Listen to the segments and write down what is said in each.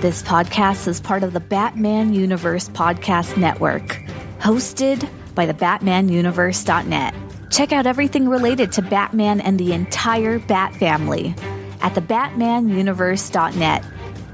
This podcast is part of the Batman Universe Podcast Network, hosted by the BatmanUniverse.net. Check out everything related to Batman and the entire Bat family at the BatmanUniverse.net,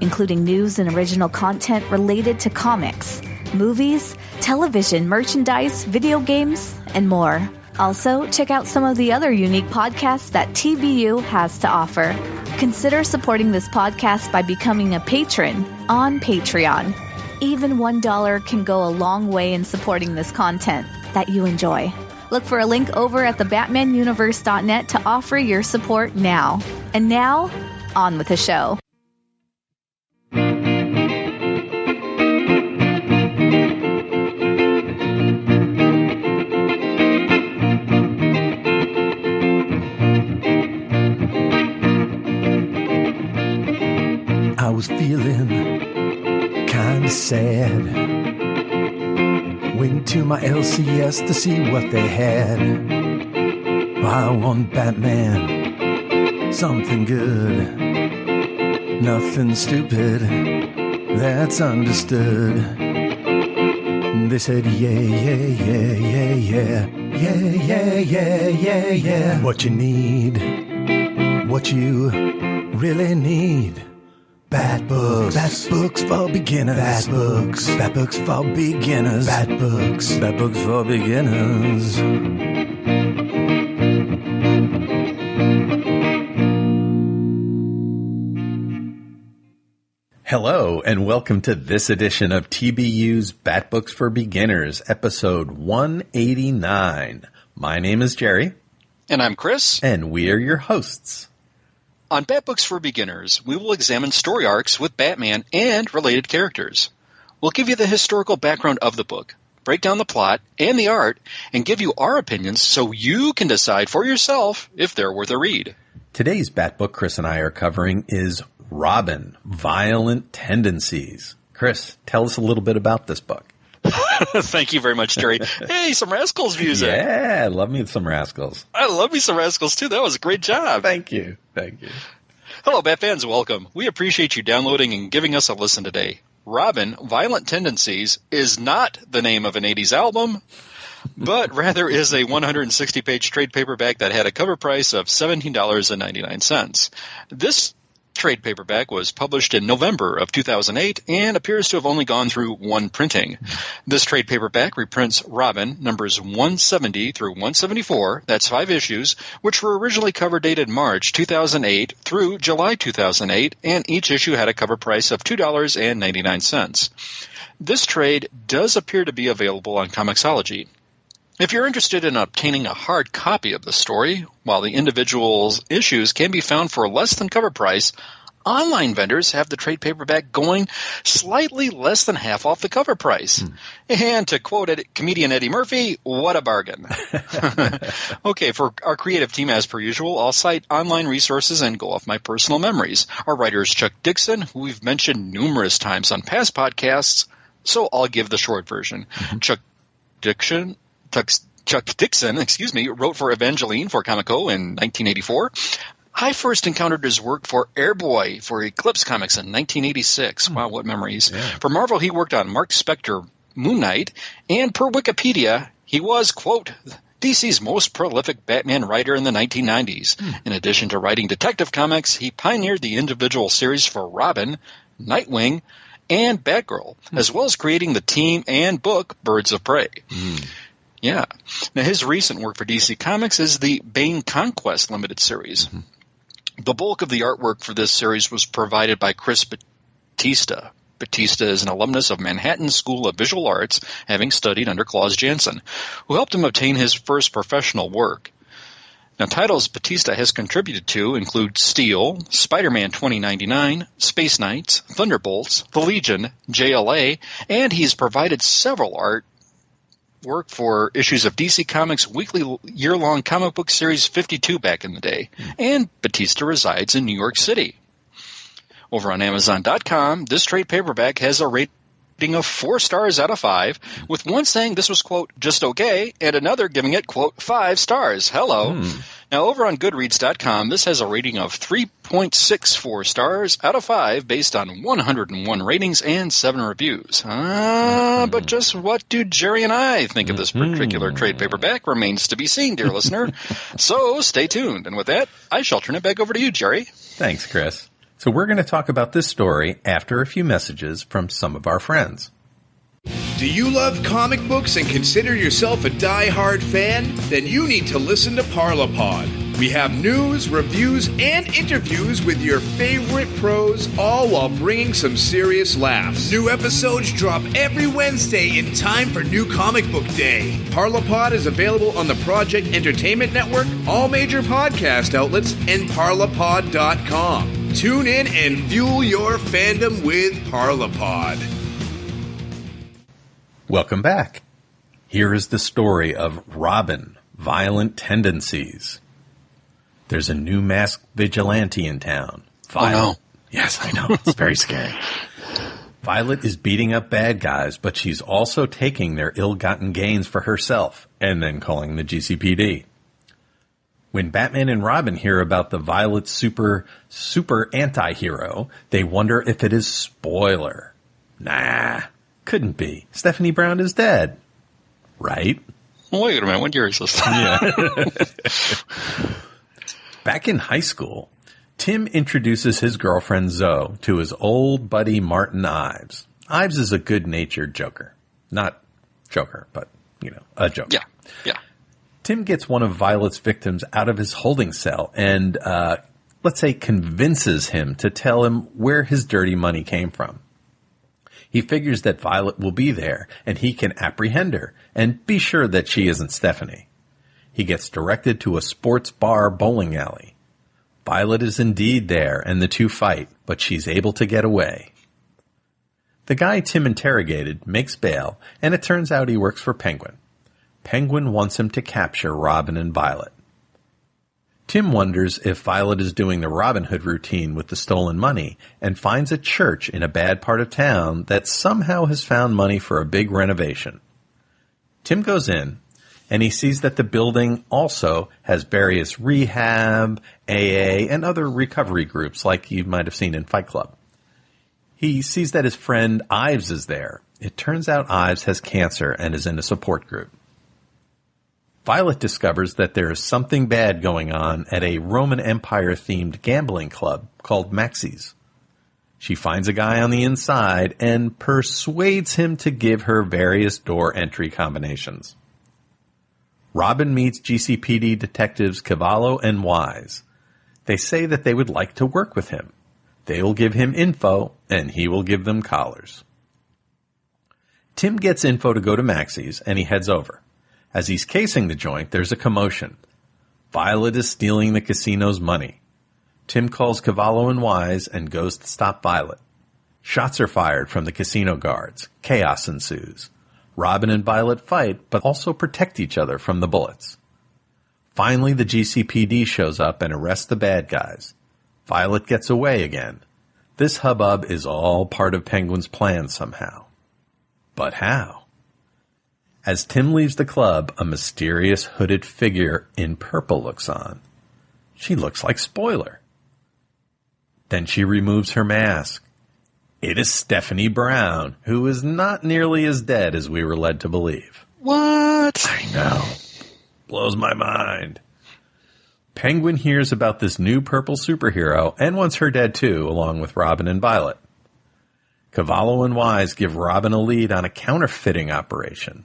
including news and original content related to comics, movies, television, merchandise, video games, and more. Also, check out some of the other unique podcasts that TBU has to offer. Consider supporting this podcast by becoming a patron on Patreon. Even $1 can go a long way in supporting this content that you enjoy. Look for a link over at the BatmanUniverse.net to offer your support now. And now, on with the show. I was feeling kinda sad. Went to my LCS to see what they had. I want Batman, something good, nothing stupid, that's understood. They said, yeah, yeah, yeah, yeah, yeah, yeah, yeah, yeah, yeah, yeah. What you need, what you really need. Bat books. Bat books for beginners. Bat books. Bat books for beginners. Bat books. Bat books for beginners. Hello, and welcome to this edition of TBU's Bat Books for Beginners, episode 189. My name is Gerry. And I'm Chris. And we are your hosts. On Bat Books for Beginners, we will examine story arcs with Batman and related characters. We'll give you the historical background of the book, break down the plot and the art, and give you our opinions so you can decide for yourself if they're worth a read. Today's Bat Book Chris and I are covering is Robin, Violent Tendencies. Chris, tell us a little bit about this book. Thank you very much, Gerry. Hey, some Rascals music. Yeah, I love me some Rascals. I love me some Rascals, too. That was a great job. Thank you. Thank you. Hello, Bat fans. Welcome. We appreciate you downloading and giving us a listen today. Robin, Violent Tendencies is not the name of an 80s album, but rather is a 160-page trade paperback that had a cover price of $17.99. This trade paperback was published in November of 2008 and appears to have only gone through one printing. This trade paperback reprints Robin numbers 170 through 174, that's 5 issues, which were originally cover dated March 2008 through July 2008, and each issue had a cover price of $2.99. This trade does appear to be available on Comixology. If you're interested in obtaining a hard copy of the story, while the individual issues can be found for less than cover price, online vendors have the trade paperback going slightly less than half off the cover price. And to quote comedian Eddie Murphy, what a bargain. Okay, for our creative team, as per usual, I'll cite online resources and go off my personal memories. Our writer is Chuck Dixon, who we've mentioned numerous times on past podcasts, so I'll give the short version. Chuck Dixon, wrote for Evangeline for Comico in 1984. I first encountered his work for Airboy for Eclipse Comics in 1986. Wow, what memories. Yeah. For Marvel, he worked on Mark Spector, Moon Knight, and per Wikipedia, he was, quote, DC's most prolific Batman writer in the 1990s. In addition to writing Detective Comics, he pioneered the individual series for Robin, Nightwing, and Batgirl, as well as creating the team and book Birds of Prey. Yeah. Now, his recent work for DC Comics is the Bane Conquest limited series. The bulk of the artwork for this series was provided by Chris Batista. Batista is an alumnus of Manhattan School of Visual Arts, having studied under Klaus Janson, who helped him obtain his first professional work. Now, titles Batista has contributed to include Steel, Spider-Man 2099, Space Knights, Thunderbolts, The Legion, JLA, and he's provided several art work for issues of DC Comics' weekly year-long comic book series 52 back in the day. And Batista resides in New York City. Over on Amazon.com, this trade paperback has a rating of 4 stars out of 5, with one saying this was, quote, just okay, and another giving it, quote, 5 stars. Hello. Now, over on Goodreads.com, this has a rating of 3.64 stars out of 5 based on 101 ratings and 7 reviews. But just what do Gerry and I think of this particular trade paperback remains to be seen, dear listener. So stay tuned. And with that, I shall turn it back over to you, Gerry. Thanks, Chris. So we're going to talk about this story after a few messages from some of our friends. Do you love comic books and consider yourself a die-hard fan? Then you need to listen to Parlapod. We have news, reviews, and interviews with your favorite pros, all while bringing some serious laughs. New episodes drop every Wednesday in time for New Comic Book Day. Parlapod is available on the Project Entertainment Network, all major podcast outlets, and parlapod.com. Tune in and fuel your fandom with Parlapod. Welcome back. Here is the story of Robin, Violent Tendencies. There's a new masked vigilante in town. Violet. Oh, no. Yes, I know. It's very scary. Violet is beating up bad guys, but she's also taking their ill-gotten gains for herself and then calling the GCPD. When Batman and Robin hear about the Violet super anti-hero, they wonder if it is Spoiler. Nah. Couldn't be. Stephanie Brown is dead. Right? Wait a minute. What year is this? Yeah. Back in high school, Tim introduces his girlfriend Zoe to his old buddy Martin Ives. Ives is a good-natured joker. Not Joker, but, a joker. Yeah. Tim gets one of Violet's victims out of his holding cell and, let's say, convinces him to tell him where his dirty money came from. He figures that Violet will be there, and he can apprehend her and be sure that she isn't Stephanie. He gets directed to a sports bar bowling alley. Violet is indeed there, and the two fight, but she's able to get away. The guy Tim interrogated makes bail, and it turns out he works for Penguin. Penguin wants him to capture Robin and Violet. Tim wonders if Violet is doing the Robin Hood routine with the stolen money and finds a church in a bad part of town that somehow has found money for a big renovation. Tim goes in, and he sees that the building also has various rehab, AA, and other recovery groups like you might have seen in Fight Club. He sees that his friend Ives is there. It turns out Ives has cancer and is in a support group. Violet discovers that there is something bad going on at a Roman Empire-themed gambling club called Maxie's. She finds a guy on the inside and persuades him to give her various door entry combinations. Robin meets GCPD detectives Cavallo and Wise. They say that they would like to work with him. They will give him info, and he will give them collars. Tim gets info to go to Maxie's, and he heads over. As he's casing the joint, there's a commotion. Violet is stealing the casino's money. Tim calls Cavallo and Wise and goes to stop Violet. Shots are fired from the casino guards. Chaos ensues. Robin and Violet fight, but also protect each other from the bullets. Finally, the GCPD shows up and arrests the bad guys. Violet gets away again. This hubbub is all part of Penguin's plan somehow. But how? As Tim leaves the club, a mysterious hooded figure in purple looks on. She looks like Spoiler. Then she removes her mask. It is Stephanie Brown, who is not nearly as dead as we were led to believe. What? I know. Blows my mind. Penguin hears about this new purple superhero and wants her dead too, along with Robin and Violet. Cavallo and Wise give Robin a lead on a counterfeiting operation.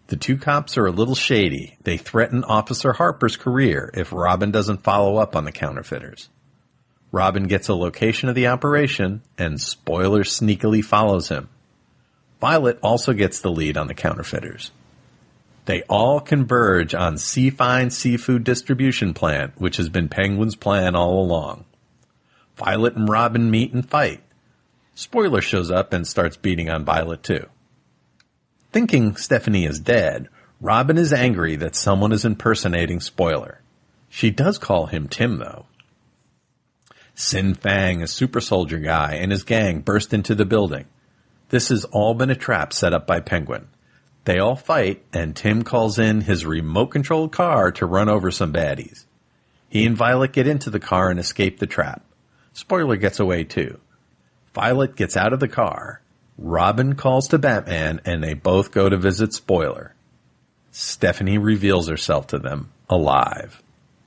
The two cops are a little shady. They threaten Officer Harper's career if Robin doesn't follow up on the counterfeiters. Robin gets a location of the operation, and Spoiler sneakily follows him. Violet also gets the lead on the counterfeiters. They all converge on Seafine Seafood Distribution Plant, which has been Penguin's plan all along. Violet and Robin meet and fight. Spoiler shows up and starts beating on Violet too. Thinking Stephanie is dead, Robin is angry that someone is impersonating Spoiler. She does call him Tim, though. Sin Fang, a super soldier guy, and his gang burst into the building. This has all been a trap set up by Penguin. They all fight, and Tim calls in his remote-controlled car to run over some baddies. He and Violet get into the car and escape the trap. Spoiler gets away too. Violet gets out of the car. Robin calls to Batman, and they both go to visit Spoiler. Stephanie reveals herself to them, alive.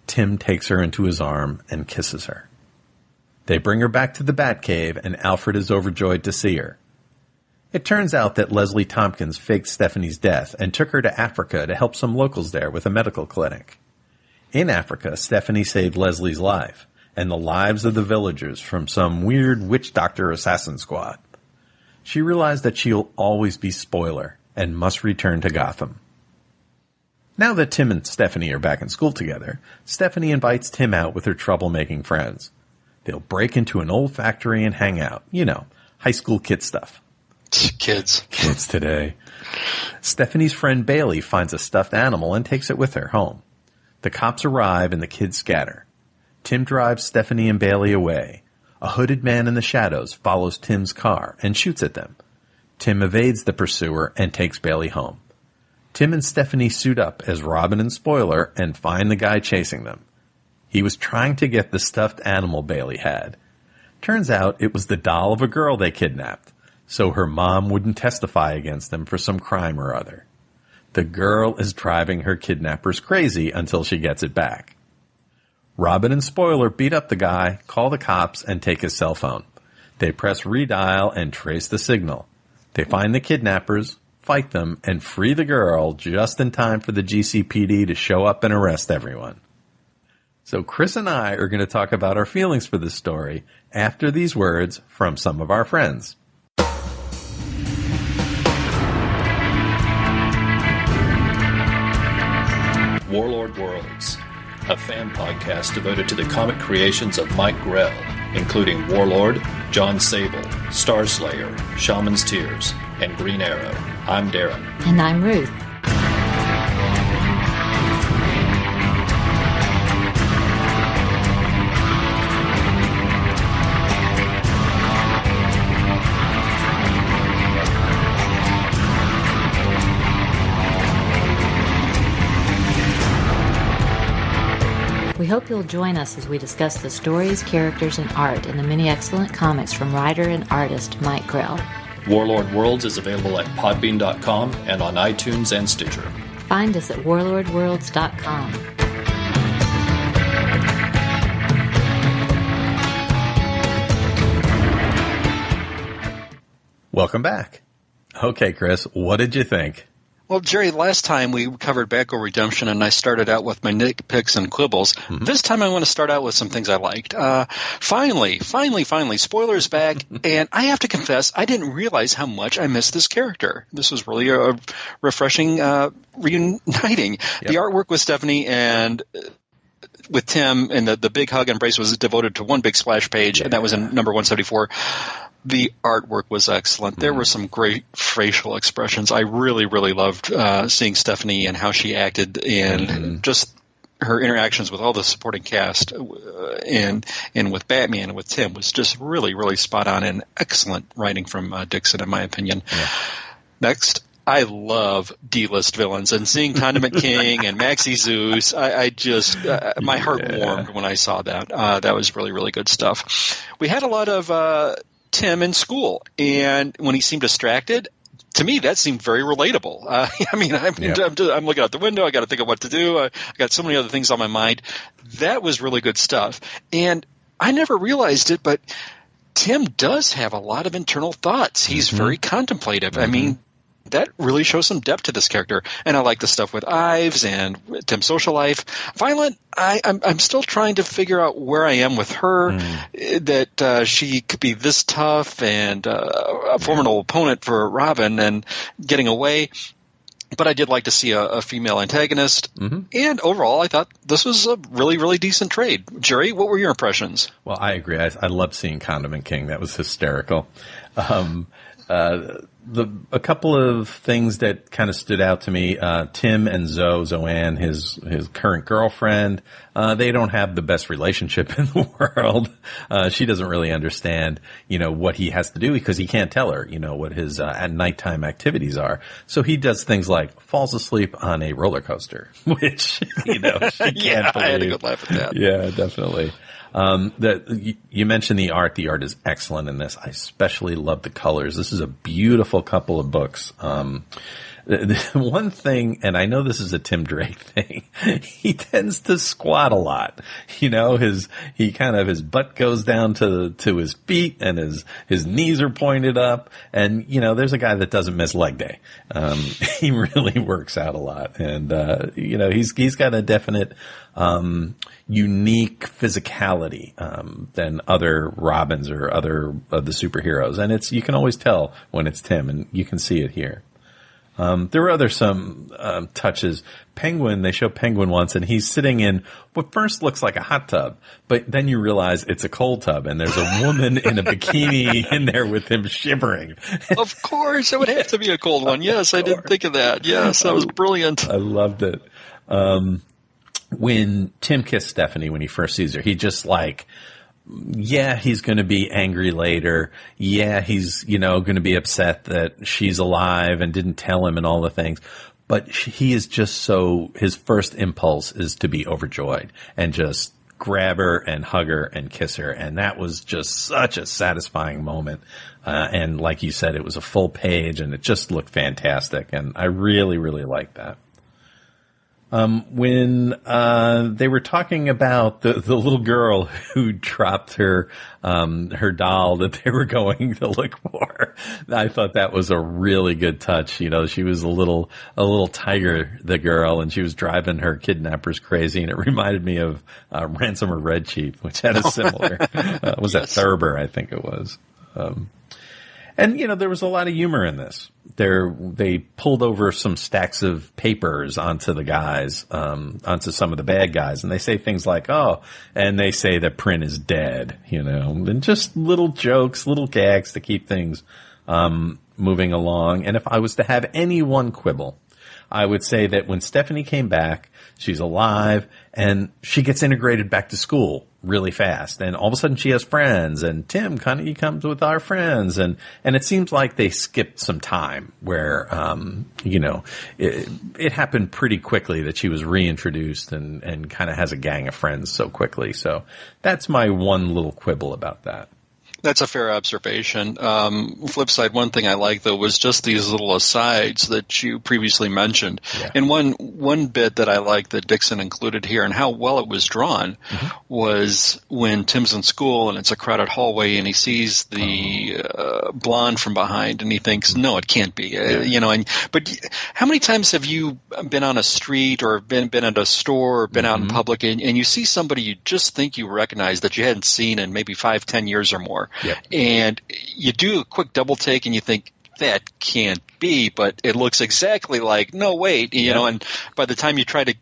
Tim takes her into his arm and kisses her. They bring her back to the Batcave, and Alfred is overjoyed to see her. It turns out that Leslie Tompkins faked Stephanie's death and took her to Africa to help some locals there with a medical clinic. In Africa, Stephanie saved Leslie's life and the lives of the villagers from some weird witch doctor assassin squad. She realized that she'll always be Spoiler and must return to Gotham. Now that Tim and Stephanie are back in school together, Stephanie invites Tim out with her troublemaking friends. They'll break into an old factory and hang out. You know, high school kid stuff. Kids today. Stephanie's friend Bailey finds a stuffed animal and takes it with her home. The cops arrive and the kids scatter. Tim drives Stephanie and Bailey away. A hooded man in the shadows follows Tim's car and shoots at them. Tim evades the pursuer and takes Bailey home. Tim and Stephanie suit up as Robin and Spoiler and find the guy chasing them. He was trying to get the stuffed animal Bailey had. Turns out it was the doll of a girl they kidnapped, so her mom wouldn't testify against them for some crime or other. The girl is driving her kidnappers crazy until she gets it back. Robin and Spoiler beat up the guy, call the cops, and take his cell phone. They press redial and trace the signal. They find the kidnappers, fight them, and free the girl just in time for the GCPD to show up and arrest everyone. So Chris and I are going to talk about our feelings for this story after these words from some of our friends. Warlord Worlds, a fan podcast devoted to the comic creations of Mike Grell, including Warlord, John Sable, Starslayer, Shaman's Tears, and Green Arrow. I'm Darren. And I'm Ruth. We hope you'll join us as we discuss the stories, characters, and art in the many excellent comics from writer and artist Mike Grell. Warlord Worlds is available at podbean.com and on iTunes and Stitcher. Find us at warlordworlds.com. Welcome back. Okay, Chris, what did you think? Well, Jerry, last time we covered Batgirl Redemption, and I started out with my nitpicks and quibbles. Mm-hmm. This time I want to start out with some things I liked. Finally, Spoiler's back, and I have to confess, I didn't realize how much I missed this character. This was really a refreshing reuniting. Yep. The artwork with Stephanie and with Tim, and the big hug embrace was devoted to one big splash page, and that was in number 174. The artwork was excellent. There were some great facial expressions. I really, really loved seeing Stephanie and how she acted, and just her interactions with all the supporting cast and with Batman and with Tim was just really, really spot on and excellent writing from Dixon, in my opinion. Yeah. Next, I love D-list villains, and seeing Condiment King and Maxie Zeus, I just my heart warmed when I saw that. That was really, really good stuff. We had a lot of Tim in school, and when he seemed distracted, to me that seemed very relatable. I'm looking out the window, I got to think of what to do, I got so many other things on my mind. That was really good stuff, and I never realized it, but Tim does have a lot of internal thoughts. He's very contemplative. I mean, that really shows some depth to this character, and I like the stuff with Ives and Tim's social life. Violet, I'm still trying to figure out where I am with her, that she could be this tough and a formidable opponent for Robin and getting away. But I did like to see a female antagonist, and overall I thought this was a really, really decent trade. Jerry, what were your impressions? Well, I agree. I loved seeing Condiment King. That was hysterical. A couple of things that kind of stood out to me, Tim and Zoanne, his current girlfriend, they don't have the best relationship in the world. She doesn't really understand, what he has to do because he can't tell her, what his at nighttime activities are. So he does things like falls asleep on a roller coaster, which, she can't yeah, believe. I had a good laugh at that. Yeah, definitely. You mentioned the art. The art is excellent in this. I especially love the colors. This is a beautiful couple of books. One thing, and I know this is a Tim Drake thing, he tends to squat a lot. His butt goes down to his feet and his knees are pointed up. And, there's a guy that doesn't miss leg day. He really works out a lot. And, he's got a definite, unique physicality, than other Robins or other of the superheroes. And you can always tell when it's Tim, and you can see it here. There were some touches. Penguin, they show Penguin once, and he's sitting in what first looks like a hot tub, but then you realize it's a cold tub, and there's a woman in a bikini in there with him shivering. Of course, it would have to be a cold one. Yes, I didn't think of that. Yes, that was brilliant. I loved it. When Tim kissed Stephanie when he first sees her, he just he's going to be angry later. Yeah, he's, going to be upset that she's alive and didn't tell him and all the things. But he is just his first impulse is to be overjoyed and just grab her and hug her and kiss her. And that was just such a satisfying moment. And like you said, it was a full page and it just looked fantastic. And I really, really liked that. When they were talking about the little girl who dropped her doll that they were going to look for, I thought that was a really good touch. She was a little tiger, the girl, and she was driving her kidnappers crazy, and it reminded me of Ransom or Red Chief, which had a similar. Was that Thurber? I think it was. And, there was a lot of humor in this. They pulled over some stacks of papers onto the guys, onto some of the bad guys, and they say things like, and they say that Print is dead, and just little jokes, little gags to keep things moving along. And if I was to have any one quibble, I would say that when Stephanie came back, she's alive, and she gets integrated back to school really fast. And all of a sudden she has friends, and Tim he comes with our friends. And it seems like they skipped some time where, it happened pretty quickly that she was reintroduced and kind of has a gang of friends so quickly. So that's my one little quibble about that. That's a fair observation. Flip side, one thing I like though was just these little asides that you previously mentioned. Yeah. And one bit that I like that Dixon included here and how well it was drawn was when Tim's in school and it's a crowded hallway and he sees the blonde from behind and he thinks, no, it can't be. But how many times have you been on a street or been at a store or been out in public and you see somebody you just think you recognize that you hadn't seen in maybe 5-10 years or more? Yep. And you do a quick double take and you think, that can't be, but it looks exactly like, no, wait, and by the time you try to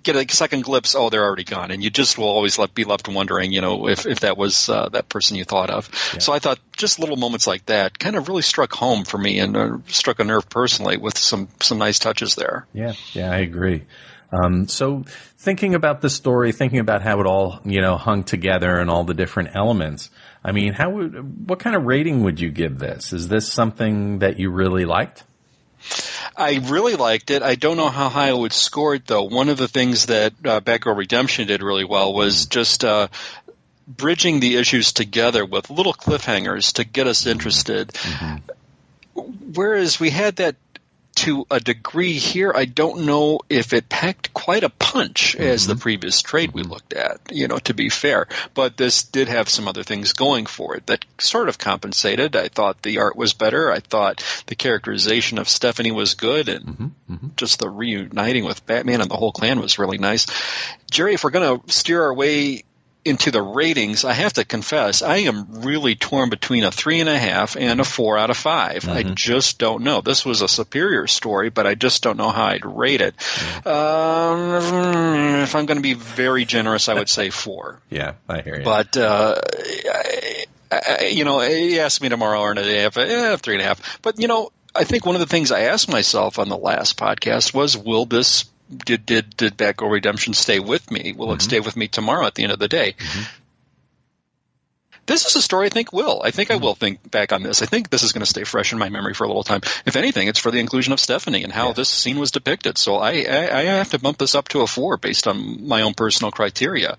get a second glimpse, they're already gone. And you just will always be left wondering, if that was that person you thought of. Yeah. So I thought just little moments like that kind of really struck home for me and struck a nerve personally with some nice touches there. Yeah, I agree. So thinking about the story, thinking about how it all, hung together and all the different elements, I mean, what kind of rating would you give this? Is this something that you really liked? I really liked it. I don't know how high I would score it, though. One of the things that Batgirl Redemption did really well was just bridging the issues together with little cliffhangers to get us interested. Mm-hmm. Whereas we had that to a degree here, I don't know if it packed quite a punch as the previous trade we looked at, to be fair. But this did have some other things going for it that sort of compensated. I thought the art was better. I thought the characterization of Stephanie was good. And just the reuniting with Batman and the whole clan was really nice. Gerry, if we're going to steer our way into the ratings, I have to confess, I am really torn between a 3.5 and a 4 out of 5. I just don't know. This was a superior story, but I just don't know how I'd rate it. If I'm going to be very generous, I would say 4. Yeah, I hear you. But he asked me tomorrow and a day after, 3.5. But, I think one of the things I asked myself on the last podcast was, will this, did Batgirl Redemption stay with me? Will it stay with me tomorrow at the end of the day? This is a story I think will. I think I will think back on this. I think this is going to stay fresh in my memory for a little time. If anything, it's for the inclusion of Stephanie and how this scene was depicted. So I have to bump this up to a 4 based on my own personal criteria.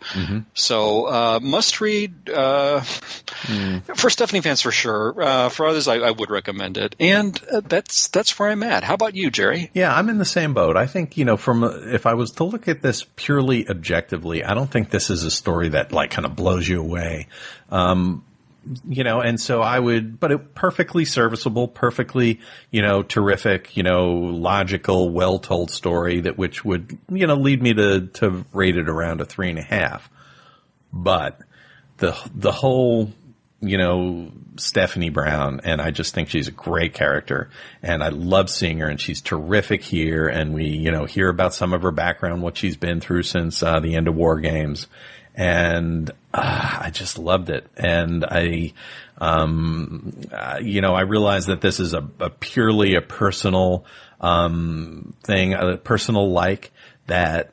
So must read for Stephanie fans for sure. For others, I would recommend it. And that's where I'm at. How about you, Gerry? Yeah, I'm in the same boat. I think, if I was to look at this purely objectively, I don't think this is a story that kind of blows you away. And so I would, but it perfectly serviceable, perfectly, terrific, logical, well-told story which would, lead me to rate it around a 3.5. But the whole, Stephanie Brown, and I just think she's a great character, and I love seeing her, and she's terrific here, and we, hear about some of her background, what she's been through since the end of War Games. And I just loved it. And I realized that this is a purely a personal thing, a personal like, that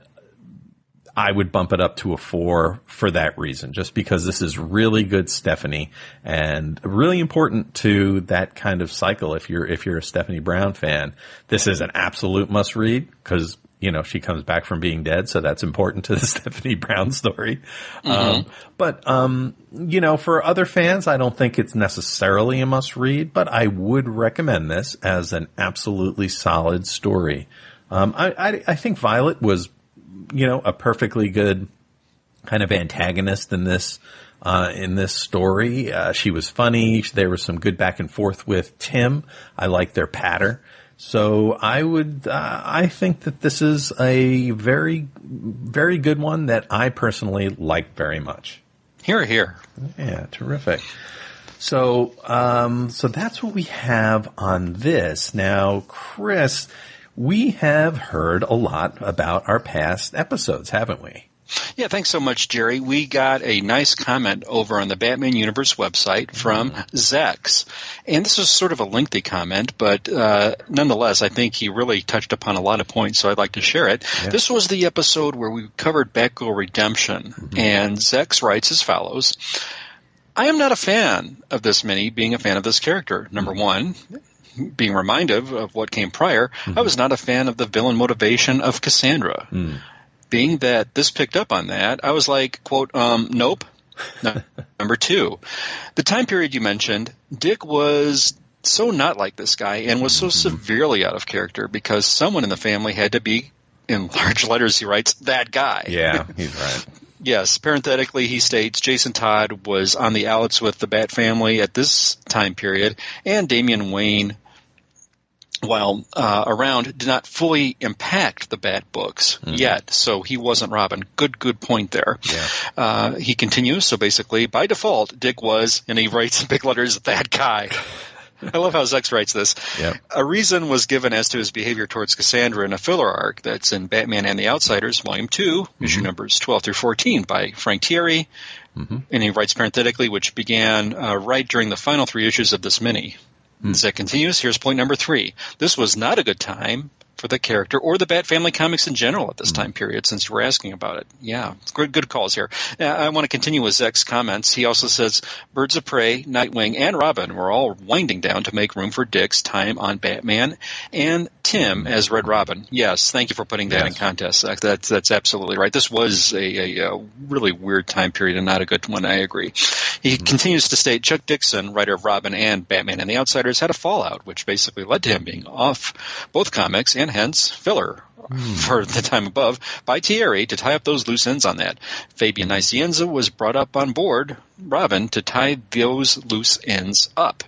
I would bump it up to a 4 for that reason, just because this is really good Stephanie and really important to that kind of cycle. If you're a Stephanie Brown fan, this is an absolute must read because she comes back from being dead, so that's important to the Stephanie Brown story. But for other fans, I don't think it's necessarily a must-read, but I would recommend this as an absolutely solid story. I think Violet was, a perfectly good kind of antagonist in this story. She was funny. There was some good back and forth with Tim. I like their patter. So I think that this is a very, very good one that I personally like very much. Hear, hear. Yeah, terrific. So that's what we have on this. Now, Chris, we have heard a lot about our past episodes, haven't we? Yeah, thanks so much, Gerry. We got a nice comment over on the Batman Universe website from Zex. And this was sort of a lengthy comment, but nonetheless, I think he really touched upon a lot of points, so I'd like to share it. Yeah. This was the episode where we covered Batgirl Redemption, and Zex writes as follows. I am not a fan of this mini being a fan of this character. Number one, being reminded of what came prior, I was not a fan of the villain motivation of Cassandra. Being that this picked up on that, I was like, quote, nope. Number two, the time period you mentioned, Dick was so not like this guy and was so severely out of character because someone in the family had to be, in large letters he writes, that guy. Yeah, he's right. Yes, parenthetically he states Jason Todd was on the outs with the Bat family at this time period, and Damian Wayne, while around, did not fully impact the Bat books yet, so he wasn't Robin. Good point there. Yeah. He continues, so basically, by default, Dick was, and he writes in big letters, that guy. I love how Zex writes this. Yep. A reason was given as to his behavior towards Cassandra in a filler arc that's in Batman and the Outsiders, Volume 2, issue numbers 12 through 14 by Frank Thierry, and he writes parenthetically, which began right during the final 3 issues of this mini. As that continues, here's point number 3. This was not a good time for the character or the Bat Family comics in general at this time period, since you were asking about it. Yeah, good calls here. I want to continue with Zek's comments. He also says, Birds of Prey, Nightwing, and Robin were all winding down to make room for Dick's time on Batman and Tim as Red Robin. Yes, thank you for putting that in context. That's absolutely right. This was a really weird time period and not a good one, I agree. He continues to state, Chuck Dixon, writer of Robin and Batman and the Outsiders, had a fallout, which basically led to him being off both comics and hence filler for the time above by Thierry to tie up those loose ends on that. Fabian Nicienza was brought up on board Robin to tie those loose ends up.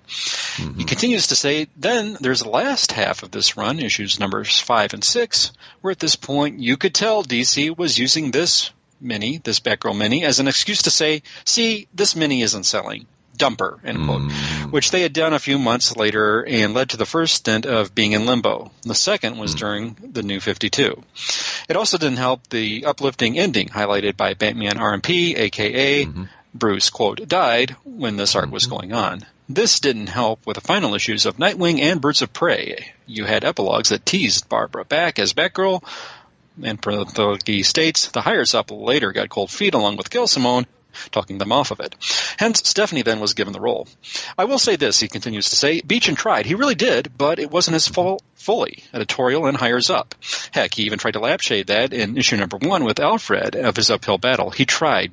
He continues to say, then there's the last half of this run, issues numbers 5 and 6, where at this point you could tell DC was using this Batgirl mini, as an excuse to say, see, this mini isn't selling. Dumper, end quote, which they had done a few months later and led to the first stint of being in limbo. The second was during the New 52. It also didn't help the uplifting ending highlighted by Batman RMP, a.k.a. Bruce, quote, died when this arc was going on. This didn't help with the final issues of Nightwing and Birds of Prey. You had epilogues that teased Barbara back as Batgirl, and Pathology states the higher-ups later got cold feet along with Gail Simone, talking them off of it. Hence, Stephanie then was given the role. I will say this, he continues to say, Beechin tried. He really did, but it wasn't his fault fully. Editorial and hires up. Heck, he even tried to lampshade that in issue number 1 with Alfred of his uphill battle. He tried.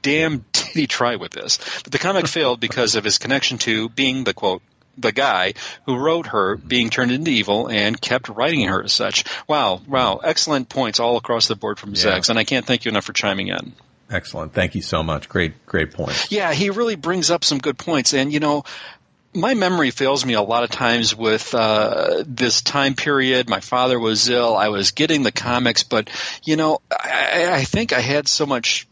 Damn, did he try with this. But the comic failed because of his connection to being the, quote, the guy who wrote her being turned into evil and kept writing her as such. Wow. Excellent points all across the board from Zex, and I can't thank you enough for chiming in. Excellent. Thank you so much. Great points. Yeah, he really brings up some good points. And, my memory fails me a lot of times with this time period. My father was ill. I was getting the comics, but, I think I had so much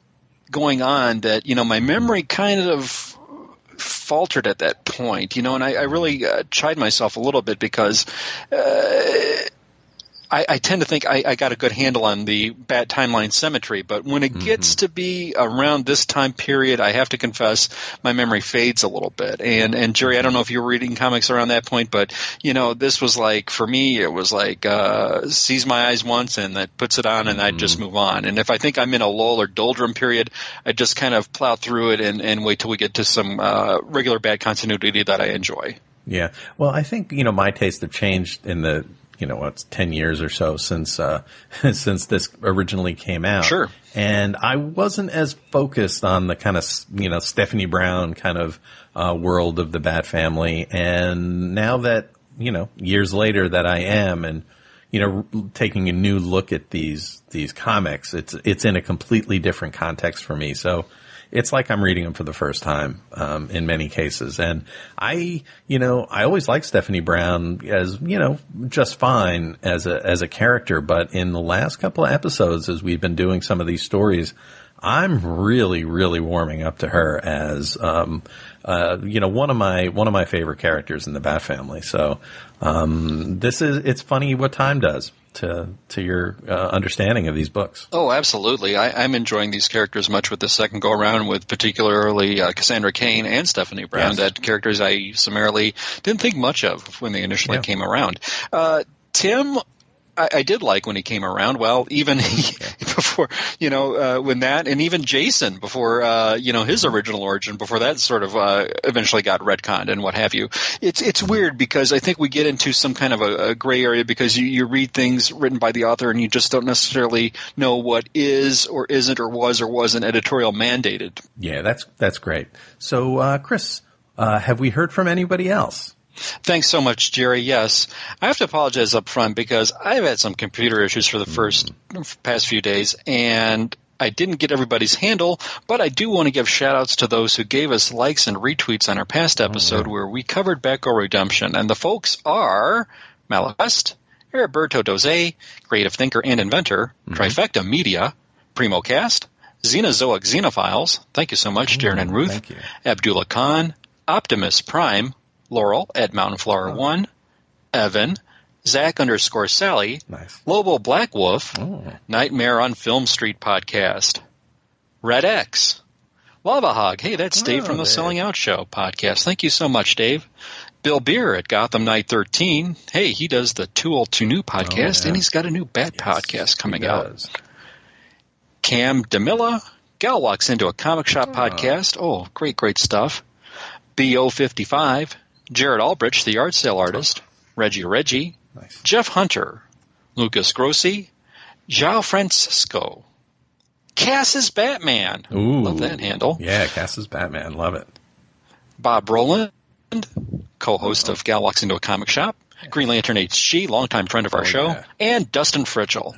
going on that, my memory kind of faltered at that point, and I really chide myself a little bit because I tend to think I got a good handle on the Bat timeline symmetry, but when it gets to be around this time period, I have to confess my memory fades a little bit. And Gerry, I don't know if you were reading comics around that point, but this was like, for me, it was like sees my eyes once and that puts it on and I just move on. And if I think I'm in a lull or doldrum period, I just kind of plow through it and wait till we get to some regular Bat continuity that I enjoy. Yeah. Well, I think, my tastes have changed in the it's 10 years or so since this originally came out. Sure. And I wasn't as focused on the kind of, Stephanie Brown kind of world of the Bat family. And now that, years later that I am and, taking a new look at these comics, it's in a completely different context for me. So it's like I'm reading them for the first time, in many cases. And I always liked Stephanie Brown as, just fine as a character. But in the last couple of episodes, as we've been doing some of these stories, I'm really, really warming up to her as, one of my favorite characters in the Bat family. So, it's funny what time does to your understanding of these books. Oh, absolutely. I'm enjoying these characters much with the second go around, with particularly Cassandra Cain and Stephanie Brown. Yes. That characters I summarily didn't think much of when they initially came around. Tim, I did like when he came around. Well, even before, when that, and even Jason before, his original origin, before that sort of eventually got retconned and what have you. It's weird because I think we get into some kind of a gray area because you read things written by the author and you just don't necessarily know what is or isn't or was or wasn't editorial mandated. Yeah, that's great. So, Chris, have we heard from anybody else? Thanks so much, Gerry. Yes. I have to apologize up front because I've had some computer issues for the past few days, and I didn't get everybody's handle, but I do want to give shout-outs to those who gave us likes and retweets on our past episode where we covered Batgirl Redemption. And the folks are Malachest, Heriberto Doze, Creative Thinker and Inventor, Trifecta Media, PrimoCast, Xenozoic Xenophiles, thank you so much, Darren and Ruth, Abdullah Khan, Optimus Prime, Laurel at Mountain Flower 1, Evan, Zach_Sally, Lobo Black Wolf, Nightmare on Film Street podcast, Red X, Lava Hog, hey, that's Dave from the Selling Out Show podcast. Thank you so much, Dave. Bill Beer at Gotham Knight 13, hey, he does the Too Old Too New podcast, and he's got a new Bat podcast coming out. Cam DeMilla, Gal Walks Into a Comic Shop podcast, great stuff. BO55, Jared Albridge, the art sale artist, Reggie, Jeff Hunter, Lucas Grossi, João Francisco, Cass's Batman. Ooh, love that handle. Yeah, Cass's Batman, love it. Bob Rowland, co-host of Gal Walks Into a Comic Shop, Green Lantern HG, longtime friend of our show, and Dustin Fritchell.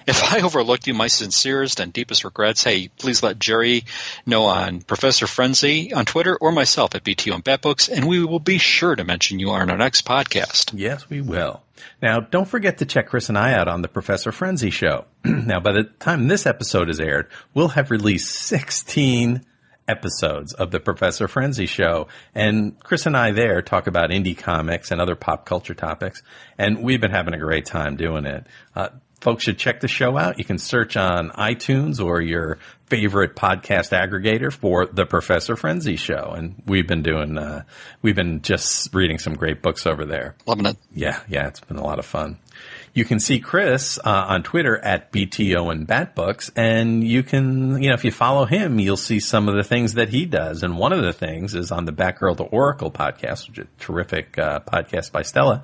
If I overlooked you, my sincerest and deepest regrets, hey, please let Gerry know on Professor Frenzy on Twitter or myself at BTO and Batbooks, and we will be sure to mention you on our next podcast. Yes, we will. Now, don't forget to check Chris and I out on the Professor Frenzy show. Now, by the time this episode is aired, we'll have released 16 episodes of the Professor Frenzy show, and Chris and I there talk about indie comics and other pop culture topics, and we've been having a great time doing it. folks should check the show out. You can search on iTunes or your favorite podcast aggregator for The Professor Frenzy Show. And we've been just reading some great books over there. Loving it. Yeah, it's been a lot of fun. You can see Chris on Twitter at BTO and Batbooks, and you can, if you follow him, you'll see some of the things that he does. And one of the things is on the Batgirl to Oracle podcast, which is a terrific podcast by Stella.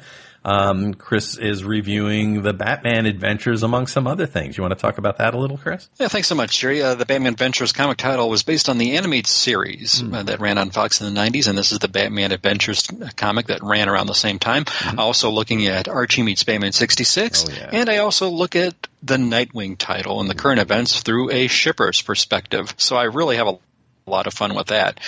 Chris is reviewing the Batman Adventures, among some other things. You want to talk about that a little, Chris? Yeah, thanks so much, Jerry. The Batman Adventures comic title was based on the animated series that ran on Fox in the 90s, and this is the Batman Adventures comic that ran around the same time. Also looking at Archie meets Batman 66, and I also look at the Nightwing title and the current events through a shipper's perspective. So I really have a lot of fun with that.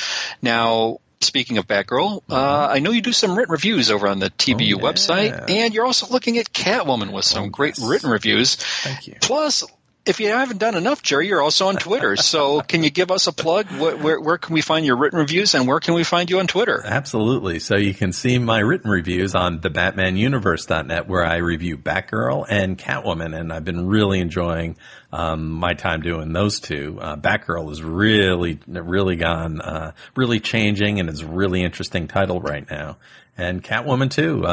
Now, speaking of Batgirl, I know you do some written reviews over on the TBU website, and you're also looking at Catwoman with some great written reviews. Thank you. Plus, if you haven't done enough, Jerry, you're also on Twitter. So can you give us a plug? Where can we find your written reviews, and where can we find you on Twitter? Absolutely. So you can see my written reviews on thebatmanuniverse.net, where I review Batgirl and Catwoman, and I've been really enjoying my time doing those two. Batgirl is really gone, really changing, and it's a really interesting title right now. And Catwoman too.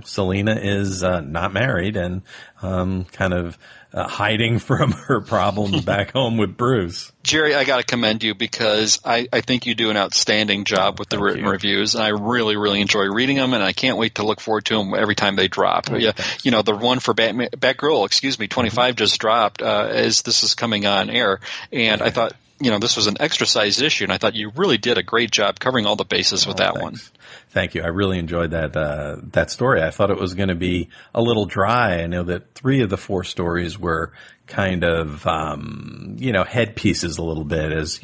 Selena is not married and kind of hiding from her problems back home with Bruce. Jerry, I got to commend you because I think you do an outstanding job with the written reviews, and I really, really enjoy reading them, and I can't wait to look forward to them every time they drop. The one for Batgirl, 25 just dropped as this is coming on air, and I thought, this was an extra-sized issue, and I thought you really did a great job covering all the bases with that one. Thank you. I really enjoyed that story. I thought it was going to be a little dry. I know that 3 of the 4 stories were kind of, head pieces a little bit, as,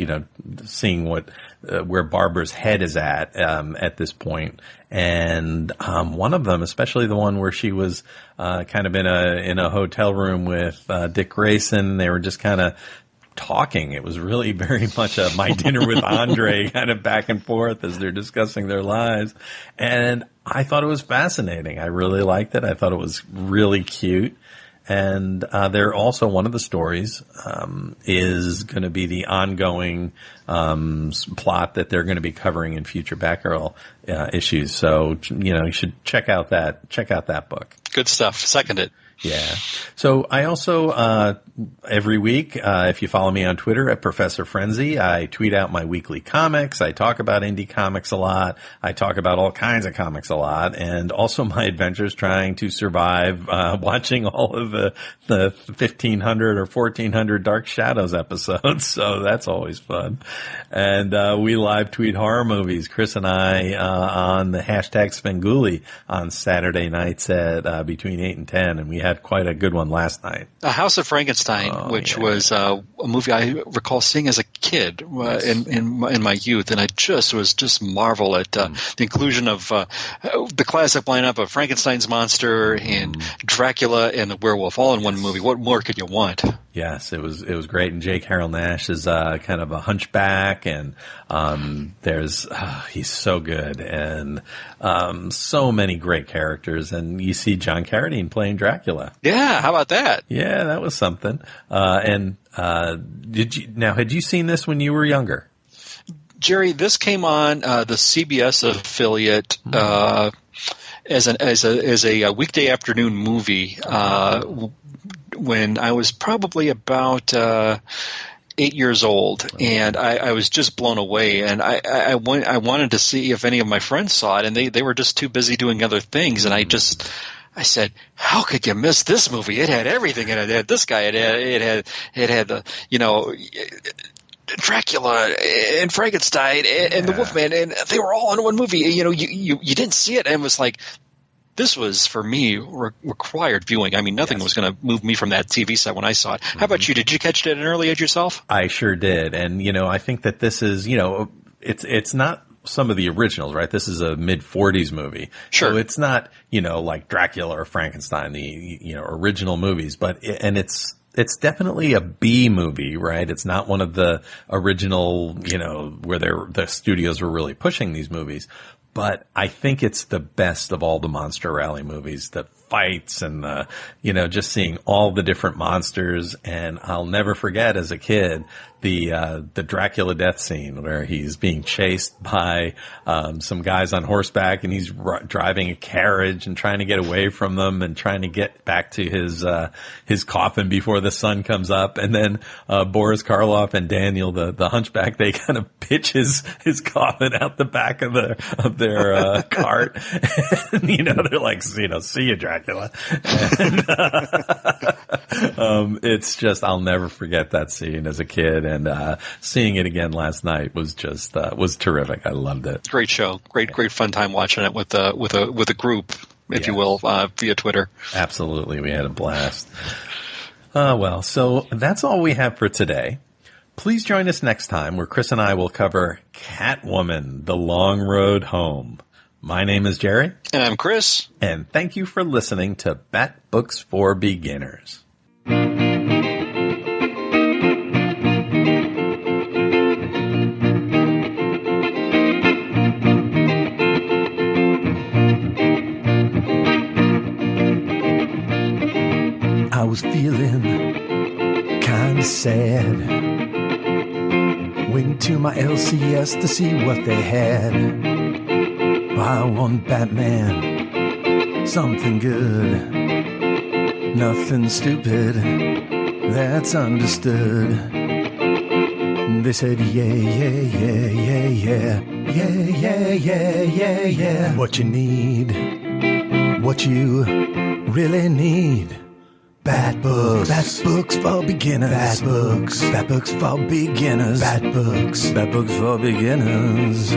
seeing where Barbara's head is at this point. And one of them, especially the one where she was kind of in a hotel room with Dick Grayson, they were just kind of talking. It was really very much a My Dinner with Andre kind of back and forth as they're discussing their lives. And I thought it was fascinating. I really liked it. I thought it was really cute. And they're also, one of the stories is going to be the ongoing plot that they're going to be covering in future Batgirl issues. So, you should check out that book. Good stuff. Second it. Yeah. So I also, every week, if you follow me on Twitter at Professor Frenzy, I tweet out my weekly comics. I talk about indie comics a lot. I talk about all kinds of comics a lot, and also my adventures trying to survive, watching all of the 1,500 or 1,400 Dark Shadows episodes. So that's always fun. And, we live tweet horror movies, Chris and I, on the hashtag Spenguli on Saturday nights at, between 8 and 10. And we had quite a good one last night. House of Frankenstein, which was a movie I recall seeing as a kid in my youth, and I just marvel at the inclusion of the classic lineup of Frankenstein's monster and Dracula and the werewolf all in one movie. What more could you want? Yes, it was great. And Jake Harold Nash is kind of a hunchback, and he's so good, and so many great characters. And you see John Carradine playing Dracula. Yeah, how about that? Yeah, that was something. Had you seen this when you were younger? Jerry, this came on the CBS affiliate as a weekday afternoon movie when I was probably about 8 years old, and I was just blown away. And I wanted to see if any of my friends saw it, and they were just too busy doing other things. And I said, how could you miss this movie? It had everything in it. It had this guy. It had the, Dracula and Frankenstein and the Wolfman, and they were all in one movie. You didn't see it, and it was like, this was, for me, required viewing. I mean, nothing was going to move me from that TV set when I saw it. How about you? Did you catch it at an early age yourself? I sure did. And, I think that this is, it's not some of the originals, right? This is a mid-40s movie. Sure. So it's not, like Dracula or Frankenstein, the, original movies, but it's definitely a B movie, right? It's not one of the original, where the studios were really pushing these movies. But I think it's the best of all the Monster Rally movies. The fights and the, just seeing all the different monsters. And I'll never forget as a kid, the Dracula death scene where he's being chased by, some guys on horseback, and he's driving a carriage and trying to get away from them and trying to get back to his coffin before the sun comes up. And then, Boris Karloff and Daniel, the hunchback, they kind of pitch his coffin out the back of their cart. And, they're like, see you, Dracula. And, it's just, I'll never forget that scene as a kid. And, seeing it again last night was just, was terrific. I loved it. Great show. Great fun time watching it with a group, if you will, via Twitter. Absolutely. We had a blast. So that's all we have for today. Please join us next time where Chris and I will cover Catwoman, The Long Road Home. My name is Gerry. And I'm Chris. And thank you for listening to Bat Books for Beginners. I was feeling kinda sad. Went to my LCS to see what they had. I want Batman, something good, nothing stupid, that's understood. They said, yeah. What you need, what you really need. Bat books. Bat books for beginners. Bat books. Bat books for beginners. Bat books. Bat books for beginners.